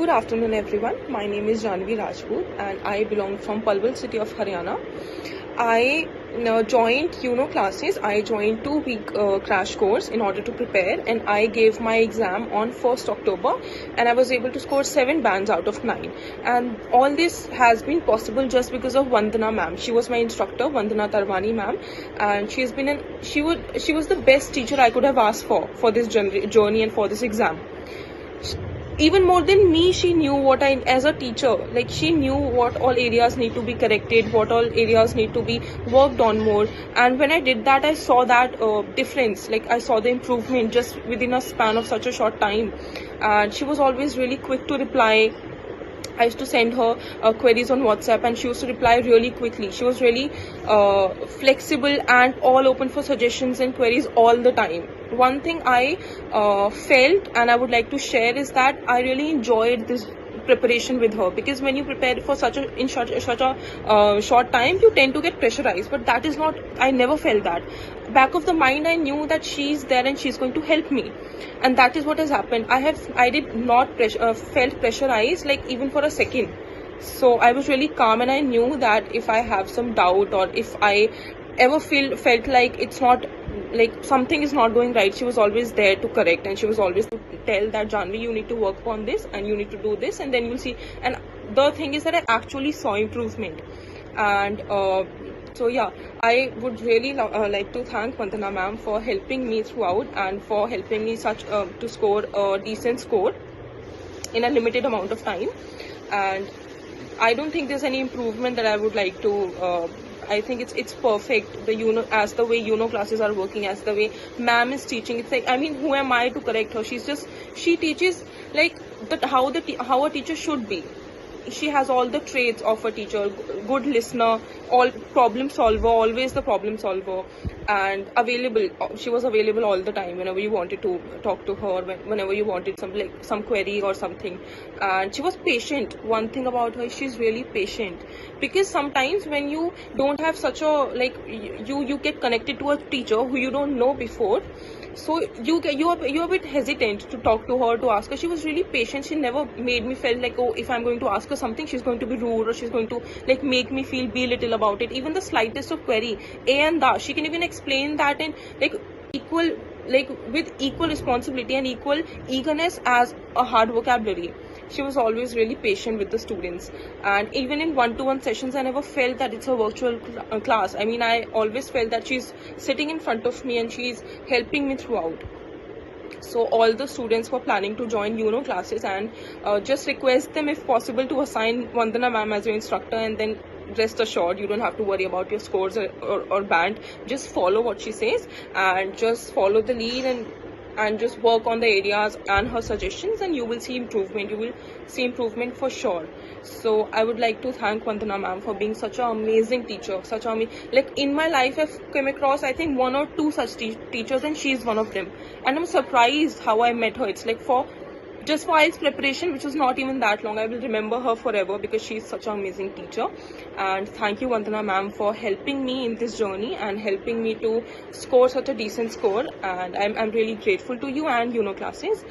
Good afternoon everyone. My name is Janvi and I belong from Palwal city of Haryana. I joined Yuno classes. I joined 2-week crash course in order to prepare, and I gave my exam on 1st October and I was able to score 7 bands out of 9. And all this has been possible just because of Vandana ma'am. She was my instructor, Vandana Tarwani ma'am, and she was the best teacher I could have asked for this journey and for this exam. Even more than me, she knew as a teacher, like she knew what all areas need to be corrected, what all areas need to be worked on more. And when I did that, I saw that difference. Like I saw the improvement just within a span of such a short time. And she was always really quick to reply. I used to send her queries on WhatsApp and she used to reply really quickly. She was really flexible and all open for suggestions and queries all the time. One thing I felt and I would like to share is that I really enjoyed this preparation with her, because when you prepare for such a short time, you tend to get pressurized, but that is not, I never felt that. Back of the mind, I knew that she's there and she's going to help me, and that is what has happened. I did not felt pressurized, like even for a second. So I was really calm, and I knew that if I have some doubt or if I ever felt like it's not, like something is not going right, she was always there to correct, and she was always to tell that Janvi, you need to work on this and you need to do this, and then you'll see. And the thing is that I actually saw improvement. And so yeah, I would really like to thank Vandana ma'am for helping me throughout and for helping me to score a decent score in a limited amount of time. And I don't think there's any improvement that I would like to I think it's perfect. As the way Yuno classes are working, as the way ma'am is teaching, it's like, I mean, who am I to correct her? She teaches like how a teacher should be. She has all the traits of a teacher: good listener, all problem solver, always the problem solver, and available. She was available all the time whenever you wanted to talk to her, whenever you wanted some query or something. And she was patient. One thing about her, she's really patient, because sometimes when you don't have such a you get connected to a teacher who you don't know before, so you're a bit hesitant to talk to her, to ask her. She was really patient. She never made me feel like, oh, if I'm going to ask her something, she's going to be rude or she's going to make me feel belittle about it. Even the slightest of query, a and da, she can even explain that in with equal responsibility and equal eagerness as a hard vocabulary. She was always really patient with the students, and even in one-to-one sessions, I never felt that it's a virtual class. I mean, I always felt that she's sitting in front of me and she's helping me throughout. So all the students who are planning to join Yuno classes, and just request them if possible to assign Vandana ma'am as your instructor, and then rest assured you don't have to worry about your scores or band. Just follow what she says and just follow the lead and just work on the areas and her suggestions, and you will see improvement. You will see improvement for sure. So I would like to thank Vandana ma'am for being such an amazing teacher. In my life, I've come across, I think, 1 or 2 such teachers, and she's one of them. And I'm surprised how I met her. It's like for IELTS preparation, which was not even that long. I will remember her forever because she's such an amazing teacher. And thank you, Vandana ma'am, for helping me in this journey and helping me to score such a decent score. And I'm really grateful to you and Yuno classes.